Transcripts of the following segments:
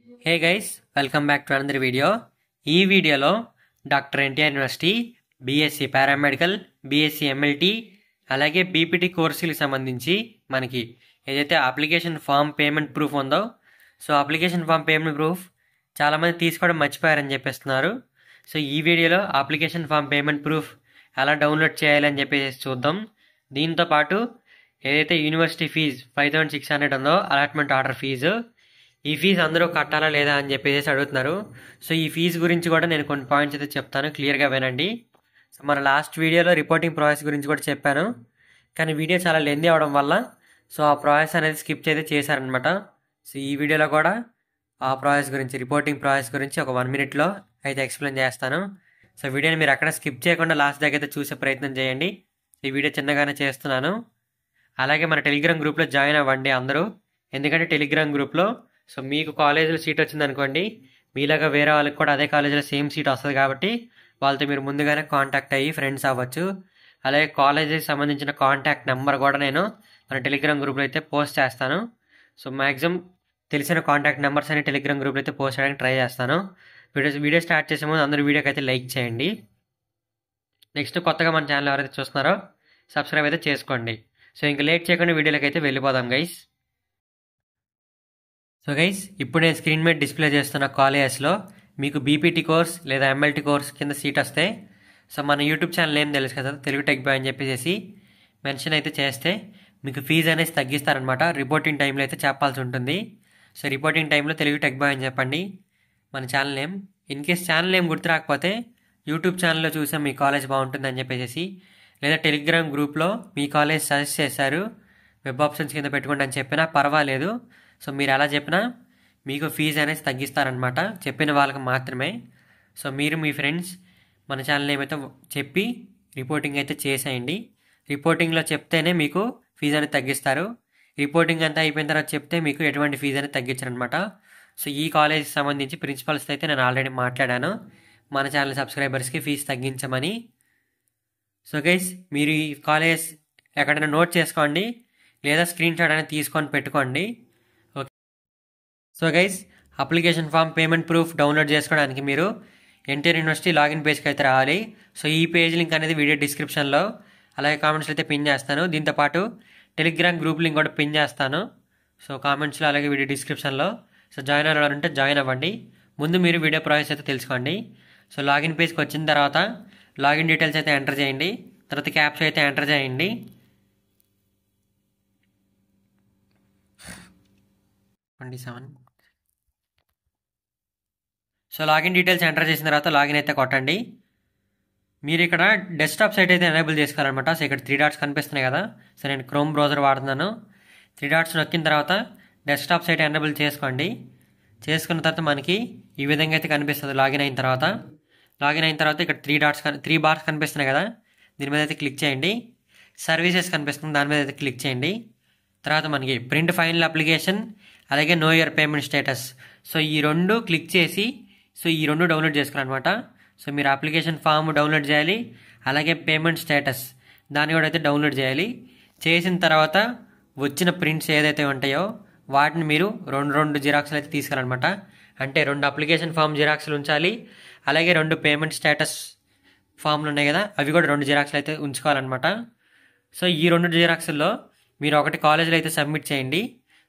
Hey guys, welcome back to another video. ఈ వీడియోలో doctor NTR university BSc paramedical, BSc MLT, అలాగే BPT కోర్సులకు సంబంధించి మనకి ఏదైతే అప్లికేషన్ ఫామ్ పేమెంట్ ప్రూఫ్ ఉందో, so application form payment proof చాలామంది తీసుకోవడం మర్చిపోయారని చెప్పేస్తున్నారు. సో ఈ వీడియోలో అప్లికేషన్ ఫామ్ పేమెంట్ ప్రూఫ్ ఎలా డౌన్లోడ్ చేయాలని చెప్పేసి చూద్దాం. దీంతో పాటు ఏదైతే యూనివర్సిటీ ఫీజు 5600 ఉందో అలాట్మెంట్ ఆర్డర్ ఫీజు, ఈ ఫీజు అందరూ కట్టాలా లేదా అని చెప్పేసి అడుగుతున్నారు. సో ఈ ఫీజు గురించి కూడా నేను కొన్ని పాయింట్స్ అయితే చెప్తాను, క్లియర్గా వినండి. సో మన లాస్ట్ వీడియోలో రిపోర్టింగ్ ప్రాసెస్ గురించి కూడా చెప్పాను, కానీ వీడియో చాలా లెందీ అవడం వల్ల సో ఆ ప్రాసెస్ అనేది స్కిప్ అయితే చేశారనమాట. సో ఈ వీడియోలో కూడా ఆ ప్రాసెస్ గురించి, రిపోర్టింగ్ ప్రాసెస్ గురించి ఒక 1 minute అయితే ఎక్స్ప్లెయిన్ చేస్తాను. సో వీడియోని మీరు అక్కడ స్కిప్ చేయకుండా లాస్ట్ దాకా అయితే చూసే ప్రయత్నం చేయండి. ఈ వీడియో చిన్నగానే చేస్తున్నాను. అలాగే మన టెలిగ్రామ్ గ్రూప్లో జాయిన్ అవ్వండి అందరూ, ఎందుకంటే టెలిగ్రామ్ గ్రూప్లో సో మీకు కాలేజీలో సీట్ వచ్చింది అనుకోండి, మీలాగా వేరే వాళ్ళకి కూడా అదే కాలేజీలో సేమ్ సీట్ వస్తుంది కాబట్టి వాళ్ళతో మీరు ముందుగానే కాంటాక్ట్ అయ్యి ఫ్రెండ్స్ అవ్వచ్చు. అలాగే కాలేజీకి సంబంధించిన కాంటాక్ట్ నెంబర్ కూడా నేను మన టెలిగ్రామ్ గ్రూప్లో అయితే పోస్ట్ చేస్తాను. సో మ్యాక్సిమం తెలిసిన కాంటాక్ట్ నెంబర్స్ అని టెలిగ్రామ్ గ్రూప్లో అయితే పోస్ట్ చేయడానికి ట్రై చేస్తాను. వీడియో స్టార్ట్ చేసే ముందు అందరూ వీడియోకి అయితే లైక్ చేయండి. నెక్స్ట్ కొత్తగా మన ఛానల్ ఎవరైతే చూస్తున్నారో సబ్స్క్రైబ్ అయితే చేసుకోండి. సో ఇంకా లేట్ చేయకుండా వీడియోలోకి అయితే వెళ్ళిపోదాం గైస్. సో గైస్, ఇప్పుడు నేను స్క్రీన్ మీద డిస్ప్లే చేస్తున్న కాలేజెస్లో మీకు బీపీటీ కోర్స్ లేదా ఎంఎల్టీ కోర్స్ కింద సీట్ వస్తే, సో మన యూట్యూబ్ ఛానల్ ఏం తెలుసు కదా, తెలుగు టెక్ బాయ్ అని చెప్పేసి మెన్షన్ అయితే చేస్తే మీకు ఫీజు అనేది తగ్గిస్తారనమాట. రిపోర్టింగ్ టైంలో అయితే చెప్పాల్సి ఉంటుంది. సో రిపోర్టింగ్ టైంలో తెలుగు టెక్ బాయ్ అని చెప్పండి మన channel name. In case channel name గుర్తు రాకపోతే యూట్యూబ్ ఛానల్లో చూసాం మీ కాలేజ్ బాగుంటుంది అని చెప్పేసి, లేదా టెలిగ్రామ్ గ్రూప్లో మీ కాలేజ్ సజెస్ట్ చేశారు వెబ్ ఆప్షన్స్ కింద పెట్టుకోండి అని చెప్పినా పర్వాలేదు. సో మీరు అలా చెప్పినా మీకు ఫీజు అనేది తగ్గిస్తారనమాట, చెప్పిన వాళ్ళకి మాత్రమే. సో మీరు మీ ఫ్రెండ్స్ మన ఛానల్ ఏమైతే చెప్పి రిపోర్టింగ్ అయితే చేసేయండి. రిపోర్టింగ్లో చెప్తేనే మీకు ఫీజు అనేది తగ్గిస్తారు. రిపోర్టింగ్ అంతా అయిపోయిన తర్వాత చెప్తే మీకు ఎటువంటి ఫీజు అనేది తగ్గించారనమాట. సో ఈ కాలేజ్కి సంబంధించి ప్రిన్సిపల్స్తో అయితే నేను ఆల్రెడీ మాట్లాడాను మన ఛానల్ సబ్స్క్రైబర్స్కి ఫీజు తగ్గించమని. సో గైస్, మీరు ఈ కాలేజ్ ఎక్కడైనా నోట్ చేసుకోండి, లేదా స్క్రీన్ షాట్ అనేది తీసుకొని పెట్టుకోండి. Okay. So guys, application form payment proof download చేసుకోవడానికి మీరు ఎన్టీఆర్ యూనివర్సిటీ లాగిన్ పేజ్కి అయితే రావాలి. సో ఈ పేజ్ లింక్ అనేది వీడియో డిస్క్రిప్షన్లో అలాగే కామెంట్స్లో అయితే పిన్ చేస్తాను. దీంతోపాటు టెలిగ్రామ్ గ్రూప్ లింక్ కూడా పిన్ చేస్తాను. సో కామెంట్స్లో అలాగే వీడియో డిస్క్రిప్షన్లో. సో జాయిన్ అవ్వాలంటే జాయిన్ అవ్వండి. ముందు మీరు వీడియో ప్రాసెస్ అయితే తెలుసుకోండి. సో లాగిన్ పేజ్కి వచ్చిన తర్వాత లాగిన్ డీటెయిల్స్ అయితే ఎంటర్ చేయండి, తర్వాత క్యాప్చా అయితే ఎంటర్ చేయండి. సో లాగిన్ డీటెయిల్స్ ఎంటర్ చేసిన తర్వాత లాగిన్ అయితే కొట్టండి. మీరు ఇక్కడ డెస్క్టాప్ సైట్ అయితే ఎనేబుల్ చేసుకోవాలన్నమాట. సో ఇక్కడ 3 డాట్స్ కనిపిస్తున్నాయి కదా, సో నేను క్రోమ్ బ్రౌజర్ వాడుతున్నాను. 3 డాట్స్ నొక్కిన తర్వాత డెస్క్టాప్ సైట్ ఎనేబుల్ చేసుకోండి. చేసుకున్న తర్వాత మనకి ఈ విధంగా అయితే కనిపిస్తుంది. లాగిన్ అయిన తర్వాత ఇక్కడ 3 బార్స్ కనిపిస్తున్నాయి కదా, దీని మీద అయితే క్లిక్ చేయండి. సర్వీసెస్ కనిపిస్తుంది, దాని మీద అయితే క్లిక్ చేయండి. తర్వాత మనకి ప్రింట్ ఫైనల్ అప్లికేషన్, అలాగే know your payment status. So ఈ 2 క్లిక్ చేసి సో ఈ 2 డౌన్లోడ్ చేసుకోవాలన్నమాట. సో మీరు అప్లికేషన్ ఫామ్ డౌన్లోడ్ చేయాలి, అలాగే పేమెంట్ స్టేటస్ దాన్ని కూడా అయితే డౌన్లోడ్ చేయాలి. చేసిన తర్వాత వచ్చిన ప్రింట్స్ ఏదైతే ఉంటాయో వాటిని మీరు రెండు జిరాక్స్లు అయితే తీసుకోవాలన్నమాట. అంటే 2 అప్లికేషన్ ఫామ్ జిరాక్స్లు ఉంచాలి, అలాగే 2 పేమెంట్ స్టేటస్ ఫామ్లు ఉన్నాయి కదా, అవి కూడా 2 జిరాక్స్లు అయితే ఉంచుకోవాలన్నమాట. సో ఈ 2 జిరాక్స్లో మీరు ఒకటి కాలేజీలో అయితే సబ్మిట్ చేయండి.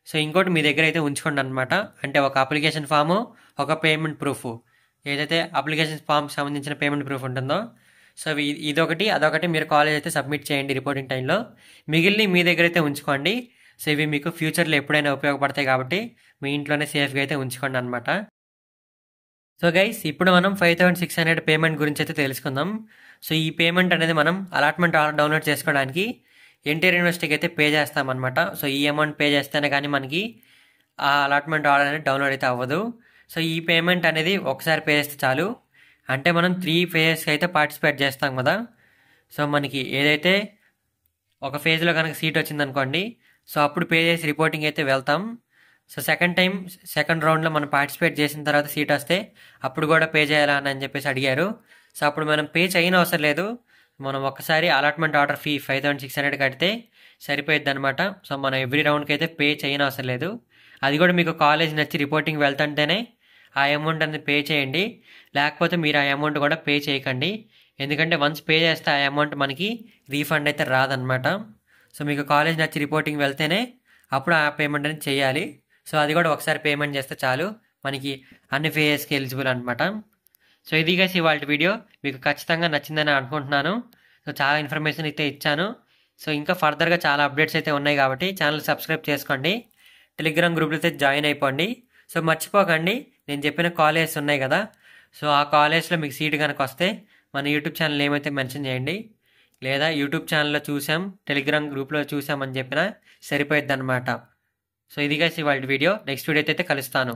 సో ఇంకోటి మీ దగ్గర అయితే ఉంచుకోండి అనమాట. అంటే ఒక అప్లికేషన్ ఫాము, ఒక పేమెంట్ ప్రూఫ్, ఏదైతే అప్లికేషన్ ఫామ్కి సంబంధించిన పేమెంట్ ప్రూఫ్ ఉంటుందో, సో ఇదొకటి అదొకటి మీరు కాలేజ్ అయితే సబ్మిట్ చేయండి రిపోర్టింగ్ టైంలో. మిగిలిన మీ దగ్గర అయితే ఉంచుకోండి. సో ఇవి మీకు ఫ్యూచర్లో ఎప్పుడైనా ఉపయోగపడతాయి కాబట్టి మీ ఇంట్లోనే సేఫ్గా అయితే ఉంచుకోండి అనమాట. సో గైస్, ఇప్పుడు మనం 5600 పేమెంట్ గురించి అయితే తెలుసుకుందాం. సో ఈ పేమెంట్ అనేది మనం అలాట్మెంట్ ఆర్డర్ డౌన్లోడ్ చేసుకోవడానికి ఎన్టీఆర్ యూనివర్సిటీకి అయితే పే చేస్తామన్నమాట. సో ఈ అమౌంట్ పే చేస్తేనే కానీ మనకి ఆ అలాట్మెంట్ ఆర్డర్ అనేది డౌన్లోడ్ అయితే అవ్వదు. సో ఈ పేమెంట్ అనేది ఒకసారి పే చేస్తే చాలు. అంటే మనం 3 ఫేజెస్కి అయితే పార్టిసిపేట్ చేస్తాం కదా. సో మనకి ఏదైతే ఒక ఫేజ్లో కనుక సీట్ వచ్చిందనుకోండి, సో అప్పుడు పే చేసి రిపోర్టింగ్ అయితే వెళ్తాం. సో సెకండ్ రౌండ్లో మనం పార్టిసిపేట్ చేసిన తర్వాత సీట్ వస్తే అప్పుడు కూడా పే చేయాలా అని చెప్పేసి అడిగారు. సో అప్పుడు మనం పే చేయని అవసరం లేదు. మనం ఒక్కసారి అలాట్మెంట్ ఆర్డర్ ఫీ 5600 కడితే సరిపోయిద్ది అనమాట. సో మనం ఎవ్రీ రౌండ్కి అయితే పే చేయని అవసరం లేదు. అది కూడా మీకు కాలేజ్ నచ్చి రిపోర్టింగ్ వెళ్తుంటేనే ఆ అమౌంట్ అనేది పే చేయండి. లేకపోతే మీరు ఆ అమౌంట్ కూడా పే చేయకండి. ఎందుకంటే వన్స్ పే చేస్తే ఆ అమౌంట్ మనకి రీఫండ్ అయితే రాదనమాట. సో మీకు కాలేజ్ నచ్చి రిపోర్టింగ్ వెళ్తేనే అప్పుడు ఆ పేమెంట్ అనేది చేయాలి. సో అది కూడా ఒకసారి పేమెంట్ చేస్తే చాలు, మనకి అన్ని ఫేస్కి ఎలిజిబుల్ అనమాట. సో ఇది గైస్ ఇవాళ వీడియో. మీకు ఖచ్చితంగా నచ్చిందని అనుకుంటున్నాను. సో చాలా ఇన్ఫర్మేషన్ అయితే ఇచ్చాను. సో ఇంకా ఫర్దర్గా చాలా అప్డేట్స్ అయితే ఉన్నాయి కాబట్టి ఛానల్ సబ్స్క్రైబ్ చేసుకోండి. టెలిగ్రామ్ గ్రూప్లో అయితే జాయిన్ అయిపోండి. సో మర్చిపోకండి, నేను చెప్పిన కాలేజెస్ ఉన్నాయి కదా, సో ఆ కాలేజ్లో మీకు సీట్ కనుక వస్తే మన యూట్యూబ్ ఛానల్ ఏమైతే మెన్షన్ చేయండి. లేదా యూట్యూబ్ ఛానల్లో చూసాం, టెలిగ్రామ్ గ్రూప్లో చూసామని చెప్పినా సరిపోయిద్ది అనమాట. సో ఇది గైస్ ఇవాళ వీడియో. నెక్స్ట్ వీడియో అయితే కలుస్తాను.